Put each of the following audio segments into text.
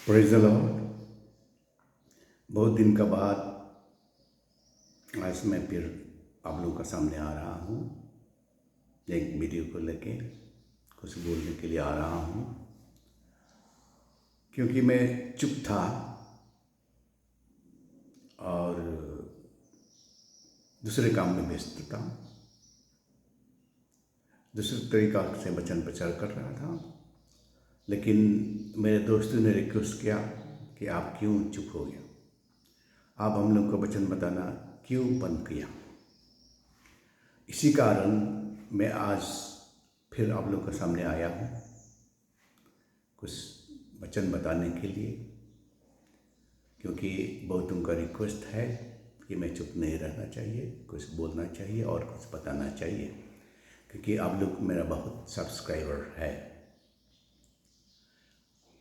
Praise the Lord. बहुत दिन के बाद आज मैं फिर आप लोगों का सामने आ रहा हूँ। एक वीडियो को लेके कुछ बोलने के लिए आ रहा हूँ, क्योंकि मैं चुप था और दूसरे काम में व्यस्त था। दूसरे तरीका से वचन प्रचार कर रहा था, लेकिन मेरे दोस्तों ने रिक्वेस्ट किया कि आप क्यों चुप हो गया, आप हम लोग को वचन बताना क्यों बंद किया। इसी कारण मैं आज फिर आप लोग के सामने आया हूँ कुछ वचन बताने के लिए, क्योंकि बहुतों का रिक्वेस्ट है कि मैं चुप नहीं रहना चाहिए, कुछ बोलना चाहिए और कुछ बताना चाहिए, क्योंकि आप लोग मेरा बहुत सब्सक्राइबर है।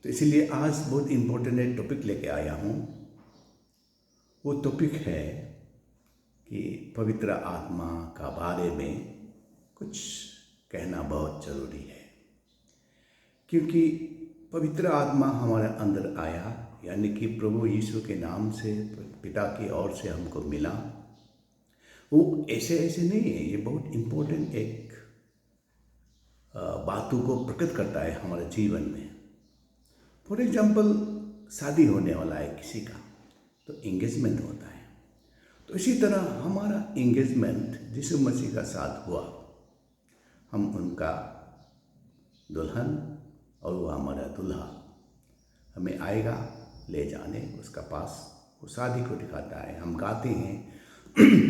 तो इसीलिए आज बहुत इम्पोर्टेंट एक टॉपिक लेके आया हूँ। वो टॉपिक है कि पवित्र आत्मा का बारे में कुछ कहना बहुत ज़रूरी है, क्योंकि पवित्र आत्मा हमारे अंदर आया, यानी कि प्रभु यीशु के नाम से पिता की ओर से हमको मिला। वो ऐसे ऐसे नहीं है, ये बहुत इम्पोर्टेंट एक बातों को प्रकट करता है हमारे जीवन में। फॉर एग्जाम्पल, शादी होने वाला है किसी का, तो एंगेजमेंट होता है। तो इसी तरह हमारा एंगेजमेंट यीशु मसीह का साथ हुआ। हम उनका दुल्हन और वो हमारा दूल्हा। हमें आएगा ले जाने उसका पास, वो शादी को दिखाता है। हम गाते हैं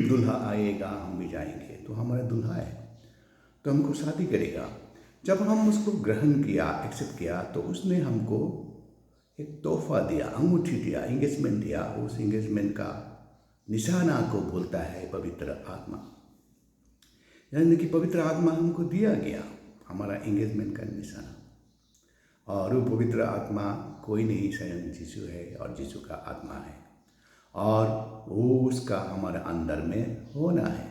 दूल्हा आएगा हम भी जाएंगे, तो हमारा दूल्हा है, तो हमको शादी करेगा। जब हम उसको ग्रहण किया, एक्सेप्ट किया, तो उसने हमको एक तोहफा दिया, अंगूठी दिया, एंगेजमेंट दिया। उस एंगेजमेंट का निशाना को बोलता है पवित्र आत्मा, यानी कि पवित्र आत्मा हमको दिया गया हमारा एंगेजमेंट का निशाना। और वो पवित्र आत्मा कोई नहीं, स्वयं यीशु है और यीशु का आत्मा है, और वो उसका हमारे अंदर में होना है।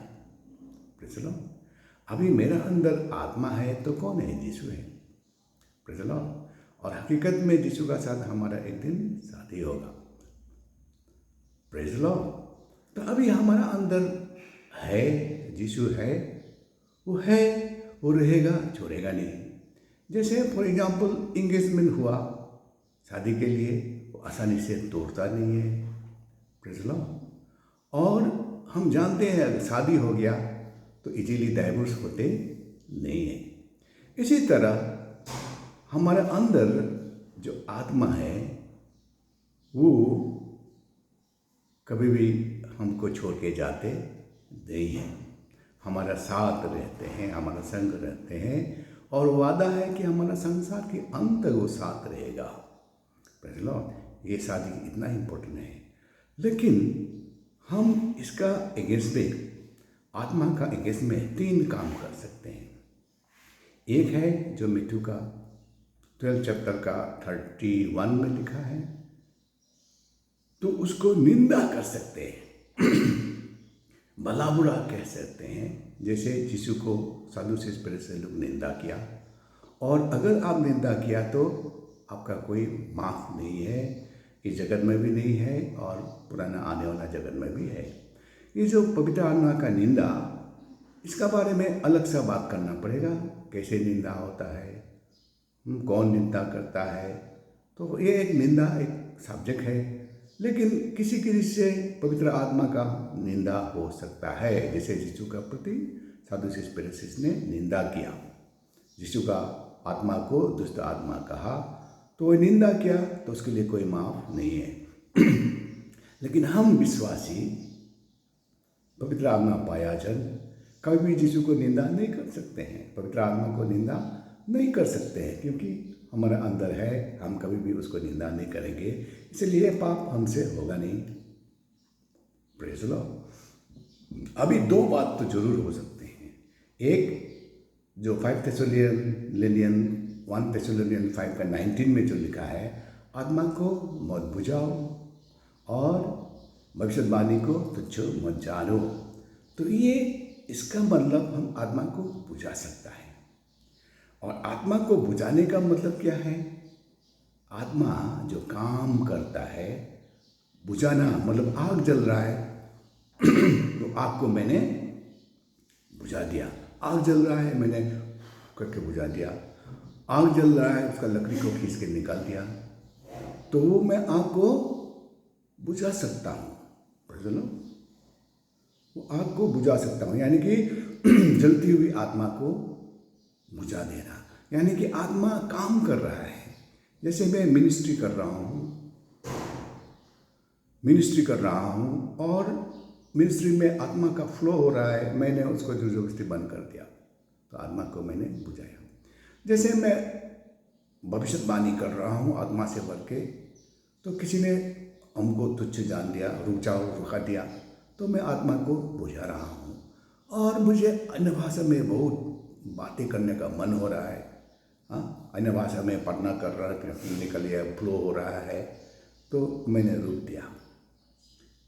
Praise the Lord. अभी मेरा अंदर आत्मा है तो कौन है? यीशु है। Praise the Lord. और हकीकत में यीशु का साथ हमारा एक दिन शादी होगा। Praise the Lord. तो अभी हमारा अंदर है, यीशु है, वो रहेगा, छोड़ेगा नहीं। जैसे फॉर एग्जाम्पल एंगेजमेंट हुआ शादी के लिए, वो आसानी से तोड़ता नहीं है। Praise the Lord. और हम जानते हैं अगर शादी हो गया तो इजीली डाइवोर्स होते नहीं है। इसी तरह हमारे अंदर जो आत्मा है वो कभी भी हमको छोड़ के जाते नहीं है, हमारा साथ रहते हैं, हमारा संग रहते हैं, और वादा है कि हमारा संसार के अंत तक वो साथ रहेगा। Praise the Lord. ये शादी इतना इम्पोर्टेंट है, लेकिन हम इसका एगेंस्ट आत्मा का एगेंस्ट में 3 काम कर सकते हैं। एक है जो मैथ्यू का 12 चैप्टर का 31 में लिखा है, तो उसको निंदा कर सकते हैं भला बुरा कह सकते हैं। जैसे यीशु को सादुसी स्पिरिट से लोग निंदा किया, और अगर आप निंदा किया तो आपका कोई माफ़ नहीं है, इस जगत में भी नहीं है और पुराना आने वाला जगत में भी है। ये जो पवित्र आत्मा का निंदा, इसका बारे में अलग सा बात करना पड़ेगा, कैसे निंदा होता है, कौन निंदा करता है। तो ये एक निंदा एक सब्जेक्ट है, लेकिन किसी किसी से पवित्र आत्मा का निंदा हो सकता है। जैसे यीशु का प्रति सादुसी स्पिरिट ने निंदा किया, यीशु का आत्मा को दुष्ट आत्मा कहा, तो वो निंदा किया, तो उसके लिए कोई माफ नहीं है लेकिन हम विश्वासी पवित्र आत्मा पाया जन कभी भी यीशु को निंदा नहीं कर सकते हैं, पवित्र आत्मा को निंदा नहीं कर सकते हैं, क्योंकि हमारा अंदर है, हम कभी भी उसको निंदा नहीं करेंगे, इसलिए पाप हमसे होगा नहीं। Praise the Lord. अभी 2 बात तो जरूर हो सकते हैं। एक जो 1 Thessalonians 5 का 19 में जो लिखा है, आत्मा को मत बुझाओ और भविष्यवाणी को तुच्छ मत जानो। तो ये इसका मतलब हम आत्मा को बुझा सकता है। और आत्मा को बुझाने का मतलब क्या है? आत्मा जो काम करता है, बुझाना मतलब आग जल रहा है तो आग को मैंने बुझा दिया। आग जल रहा है, मैंने करके बुझा दिया। आग जल रहा है, उसका लकड़ी को खींच के निकाल दिया, तो वो मैं आग को बुझा सकता हूँ। चलो, वो आग को बुझा सकता हूँ, यानी कि जलती हुई आत्मा को बुझा देना, यानी कि आत्मा काम कर रहा है। जैसे मैं मिनिस्ट्री कर रहा हूँ और मिनिस्ट्री में आत्मा का फ्लो हो रहा है, मैंने उसको जबरदस्ती बंद कर दिया, तो आत्मा को मैंने बुझाया। जैसे मैं भविष्यवाणी कर रहा हूँ आत्मा से बढ़ के, तो किसी ने हमको तुच्छ जान दिया, रुक जाओ, रुका दिया, तो मैं आत्मा को बुझा रहा हूँ। और मुझे अन्य भाषा में बहुत बातें करने का मन हो रहा है, हाँ, अन्य भाषा में पढ़ना कर रहा है, निकल गया, फ्लो हो रहा है, तो मैंने रुक दिया,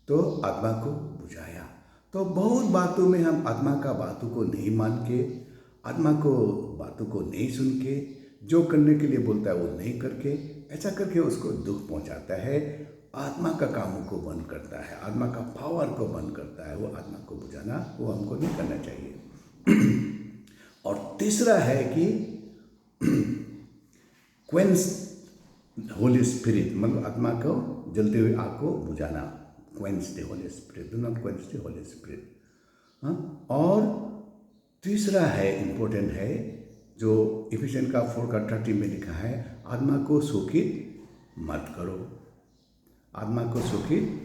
तो आत्मा को बुझाया। तो बहुत बातों में हम आत्मा का बातों को नहीं मान के, आत्मा को बातों को नहीं सुन के, जो करने के लिए बोलता है वो नहीं करके, ऐसा करके उसको दुख पहुंचाता है, आत्मा का काम को बंद करता है, आत्मा का पावर को बंद करता है। वो आत्मा को बुझाना वो हमको नहीं करना चाहिए। और तीसरा है कि क्वेंस होली स्पिरिट, मतलब आत्मा को जलते हुए आग को बुझाना, quench the holy spirit, do not quench the holy spirit. हाँ, और तीसरा है, इम्पोर्टेंट है, जो इफिशियन का 4:30 में लिखा है, आत्मा को शोकित मत करो, आत्मा को शोकित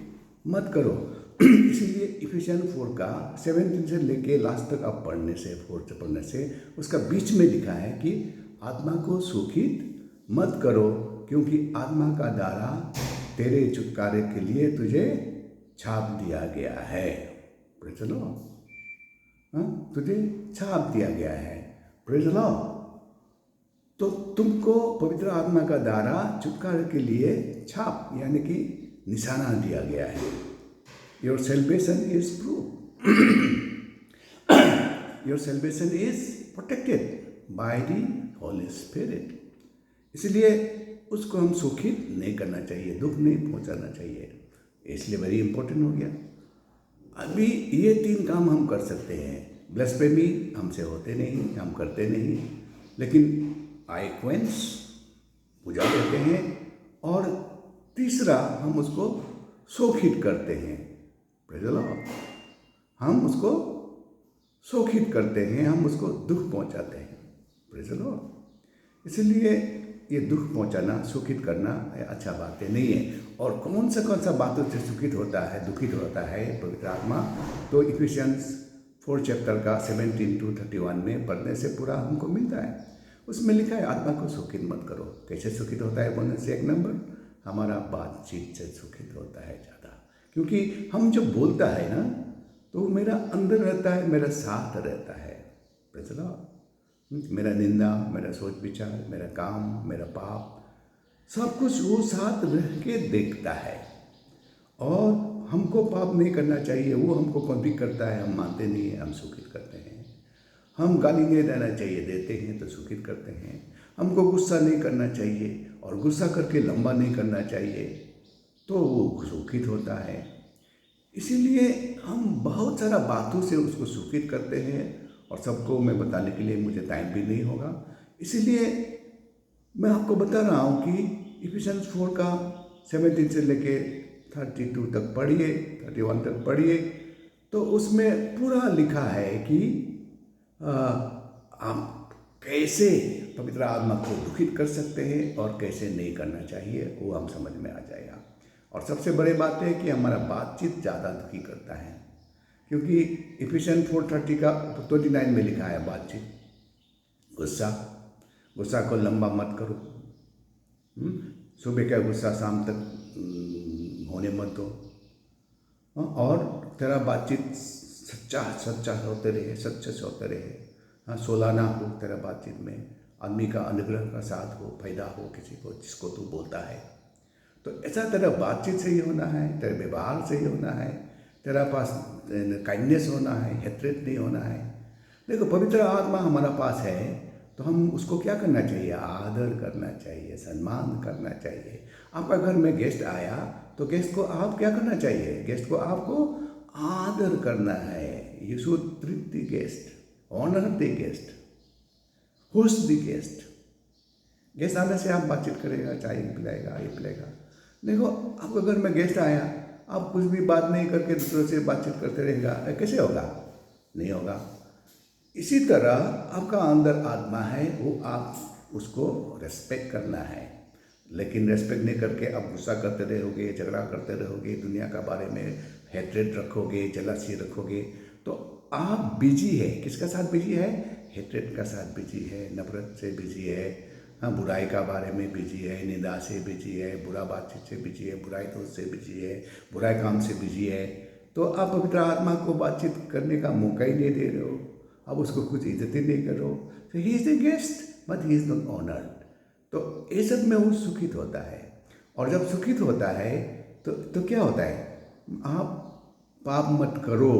मत करो। इसीलिए इफिशियन 4 का 17 से लेके लास्ट तक आप पढ़ने से, 4 से पढ़ने से, उसका बीच में लिखा है कि आत्मा को शोकित मत करो, क्योंकि आत्मा का द्वारा तेरे छुटकारे के लिए तुझे छाप दिया गया है। चलो, हाँ, तुझे छाप दिया गया है। Praise the Lord. तो तुमको पवित्र आत्मा का द्वारा छुटकारे के लिए छाप, यानी कि निशाना दिया गया है। Your salvation is proof, your salvation is protected by the holy spirit. इसलिए उसको हम शोकित नहीं करना चाहिए, दुख नहीं पहुंचाना चाहिए, इसलिए वेरी इंपॉर्टेंट हो गया। अभी ये 3 काम हम कर सकते हैं। ब्लस्फेमी हमसे होते नहीं, हम करते नहीं, लेकिन आई क्वेंस बुझा देते हैं, और तीसरा हम उसको शोकित करते हैं। Praise the Lord. हम उसको शोकित करते हैं, हम उसको दुख पहुंचाते हैं। Praise the Lord. इसलिए ये दुख पहुंचाना, शोकित करना अच्छा बातें नहीं है। और कौन सा बातों से सुखित होता है, दुखित होता है पवित्र आत्मा, तो इफिशियंस 4 चैप्टर का 17 to 31 में पढ़ने से पूरा हमको मिलता है। उसमें लिखा है आत्मा को शोकित मत करो। कैसे शोकित होता है बोलने से, 1 नंबर, हमारा बातचीत से शोकित होता है ज़्यादा, क्योंकि हम जब बोलता है ना, तो मेरा अंदर रहता है, मेरा साथ रहता है। Praise the Lord. मेरा निंदा, मेरा सोच विचार, मेरा काम, मेरा पाप, सब कुछ वो साथ रह के देखता है। और हमको पाप नहीं करना चाहिए, वो हमको कॉन्फ्लिक्ट करता है, हम मानते नहीं हैं, हम शोकित करते हैं। हम गाली नहीं देना चाहिए, देते हैं तो शोकित करते हैं। हमको गुस्सा नहीं करना चाहिए, और गुस्सा करके लंबा नहीं करना चाहिए, तो वो शोकित होता है। इसीलिए हम बहुत सारा बातों से उसको शोकित करते हैं, और सबको मैं बताने के लिए मुझे टाइम भी नहीं होगा। इसीलिए मैं आपको बता रहा हूँ कि इफिशियंस 4 का 17 से लेके 32 तक पढ़िए, 31 तक पढ़िए, तो उसमें पूरा लिखा है कि आप कैसे पवित्र आत्मा को दुखित कर सकते हैं और कैसे नहीं करना चाहिए, वो हम समझ में आ जाएगा। और सबसे बड़ी बात है कि हमारा बातचीत ज़्यादा दुखी करता है, क्योंकि इफिशियन 4:30 का 29 में लिखा है बातचीत, गुस्सा को लंबा मत करो। सुबह का गुस्सा शाम तक होने मत दो, और तेरा बातचीत सच्चा होते रहे, सच्चे से होते रहे। हाँ, सोलाना हो तेरा बातचीत में, आदमी का अनुग्रह का साथ हो, फायदा हो किसी को, जिसको तू बोलता है। तो ऐसा तेरा बातचीत से ही होना है, तेरे व्यवहार से ही होना है, तेरा पास काइंडनेस होना है, हेट्रेट नहीं होना है। देखो, पवित्र आत्मा हमारा पास है तो हम उसको क्या करना चाहिए? आदर करना चाहिए, सम्मान करना चाहिए। आपका घर में गेस्ट आया तो गेस्ट को आप क्या करना चाहिए? गेस्ट को आपको आदर करना है। You should treat the guest, honour the guest, host the guest. Guest आने से आप बातचीत करेगा, चाय पिलाएगा, ये पिलाएगा। देखो, आपके घर में गेस्ट आया, आप कुछ भी बात नहीं करके दूसरों से बातचीत करते रहेगा, कैसे होगा? नहीं होगा। इसी तरह आपका अंदर आत्मा है, वो आप उसको रेस्पेक्ट करना है। लेकिन रेस्पेक्ट नहीं करके आप गुस्सा करते रहोगे, झगड़ा करते रहोगे, दुनिया का बारे में हेट्रेड रखोगे, जलसी रखोगे, तो आप बिजी है। किसका साथ बिजी है? हेट्रेड का साथ बिजी है, नफरत से बिजी है, हाँ, बुराई का बारे में बिजी है, निंदा से बिजी है, बुरा बातचीत से बिजी है, बुराई दोस्त से बिजी है, बुराई काम से बिजी है। तो आप पवित्र आत्मा को बातचीत करने का मौका ही नहीं दे रहे हो, आप उसको कुछ इज्जत ही नहीं कर रहे हो। तो he is the guest but he is not honoured. तो ये सब में वो सुखित होता है। और जब सुखित होता है तो क्या होता है? आप पाप मत करो,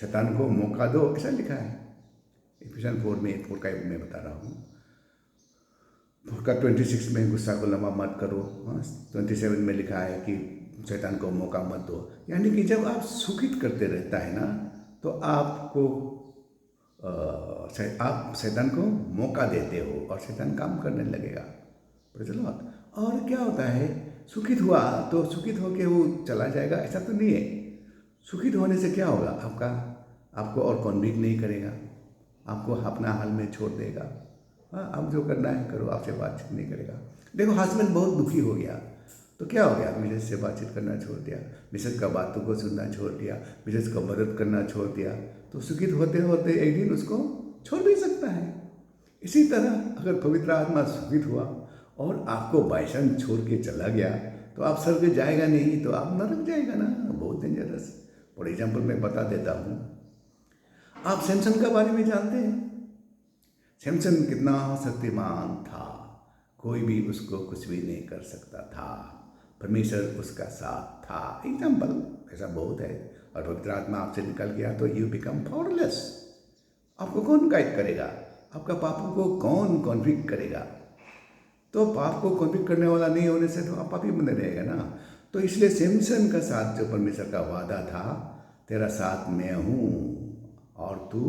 शैतान को मौका दो, ऐसा लिखा है इफिसियंस 4 में 4 का मैं बता रहा हूँ। 4 का 26 में गुस्सा को लंबा मत करो। 27 में लिखा है कि शैतान को मौका मत दो। यानी कि जब आप सुखित करते रहता है ना, तो आपको आप शैतान को मौका देते हो और शैतान काम करने लगेगा। चलो, और क्या होता है? सुखित हुआ तो सुखित होके वो चला जाएगा, ऐसा तो नहीं है। सुखित होने से क्या होगा? आपको और कॉन्विक्ट नहीं करेगा, आपको अपना हाल में छोड़ देगा। हाँ, आप जो करना है करो, आपसे बातचीत नहीं करेगा। देखो, हस्बैंड बहुत दुखी हो गया तो क्या हो गया? मिसेज से बातचीत करना छोड़ दिया, मिसेज का बातों को सुनना छोड़ दिया, मिसेज को मदद करना छोड़ दिया, तो सुखित होते होते एक दिन उसको छोड़ भी सकता है। इसी तरह अगर पवित्र आत्मा सुखित हुआ और आपको बाइसन छोड़ के चला गया तो आप स्वर्ग जाएगा नहीं, तो आप नरक जाएगा ना। बहुत डेंजरस। फॉर एग्जाम्पल मैं बता देता हूँ, आप सैमसन के बारे में जानते हैं? सैमसन कितना शक्तिमान था, कोई भी उसको कुछ भी नहीं कर सकता था, परमेश्वर उसका साथ था। एग्जाम्पल ऐसा बहुत है। और पवित्र आत्मा आपसे निकल गया तो यू बिकम पावरलेस। आपको कौन गाइड करेगा? आपका पापों को कौन कॉन्विक्ट करेगा? तो पाप को कॉन्विक्ट करने वाला नहीं होने से तो आप पापी बने रहेगा ना। तो इसलिए सैमसन का साथ जो परमेश्वर का वादा था, तेरा साथ मैं हूँ और तू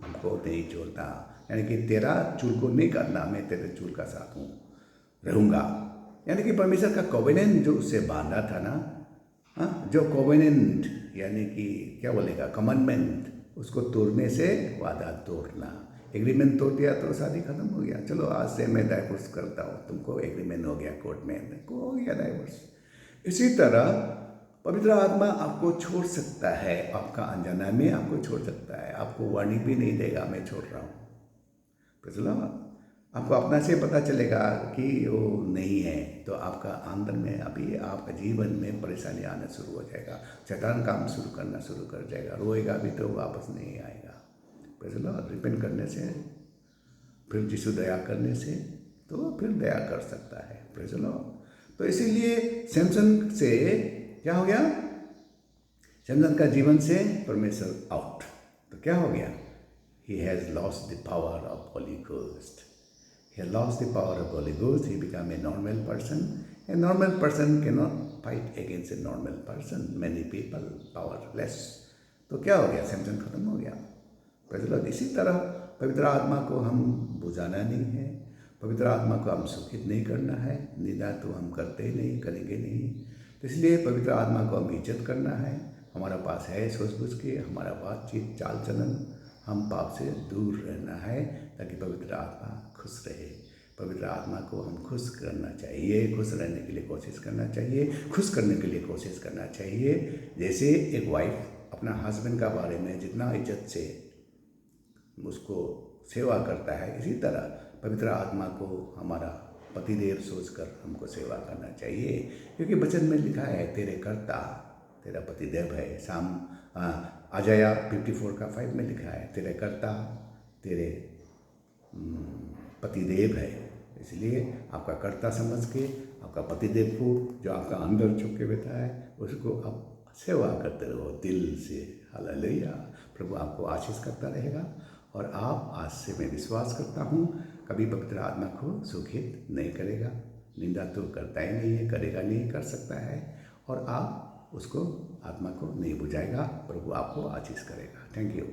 हमको नहीं छोड़ता, यानी कि तेरा चूल को नहीं करना, मैं तेरे चूल का साथ हूँ, रहूँगा। यानी कि परमेश्वर का कोवेनेंट जो उससे बांधा था ना, हाँ, जो कोवेनेंट यानी कि क्या बोलेगा, कमांडमेंट, उसको तोड़ने से वादा तोड़ना। एग्रीमेंट तोड़ दिया तो शादी खत्म हो गया। चलो, आज से मैं डाइवोर्स करता हूँ, तुमको एग्रीमेंट हो गया कोर्ट में, को हो गया डाइवोर्स। इसी तरह पवित्र आत्मा आपको छोड़ सकता है, आपका अनजाना में आपको छोड़ सकता है, आपको वार्निंग भी नहीं देगा मैं छोड़ रहा हूँ। चलो, आपको अपना से पता चलेगा कि वो नहीं है, तो आपका अंदर में अभी आपका जीवन में परेशानी आना शुरू हो जाएगा, शैतान काम शुरू करना शुरू कर जाएगा, रोएगा भी तो वापस नहीं आएगा। चलो, रिपेंट करने से, फिर यीशु दया करने से, तो फिर दया कर सकता है। चलो, तो इसीलिए सैमसन से क्या हो गया? सैमसन का जीवन से परमेश्वर आउट। तो क्या हो गया? He has lost the power of Holy Ghost. He has lost the power of Holy Ghost. He became a normal person. A normal person cannot fight against a normal person. Many people powerless. तो क्या हो गया? सैमसन खत्म हो गया। इसी तरह पवित्र आत्मा को हम बुझाना नहीं है, पवित्र आत्मा को हम सुखित नहीं करना है, निंदा तो हम करते ही नहीं, करेंगे नहीं। तो इसलिए पवित्र आत्मा को हम इज्जत करना है। हमारा पास है सोच बूझ के, हमारा बातचीत चाल चलन, हम पाप से दूर रहना है ताकि पवित्र आत्मा खुश रहे। पवित्र आत्मा को हम खुश करना चाहिए, खुश रहने के लिए कोशिश करना चाहिए, खुश करने के लिए कोशिश करना चाहिए। जैसे एक वाइफ अपना हस्बैंड का बारे में जितना इज्जत से उसको सेवा करता है, इसी तरह पवित्र आत्मा को हमारा पतिदेव सोचकर हमको सेवा करना चाहिए। क्योंकि वचन में लिखा है, तेरे कर्ता तेरा पतिदेव है। अजाया 54 का 5 में लिखा है, तेरे कर्ता तेरे पतिदेव है। इसलिए आपका कर्ता समझ के आपका पतिदेव को, जो आपका अंदर छुप के बैठा है, उसको आप सेवा करते रहो दिल से। हालेलुया। प्रभु आपको आशीष करता रहेगा और आप आज से मैं विश्वास करता हूँ कभी पवित्र आत्मा को सुखित नहीं करेगा। निंदा तो करता ही नहीं है, करेगा नहीं, कर सकता है, और आप उसको आत्मा को नहीं बुझाएगा। प्रभु आपको आशीष करेगा। Thank you.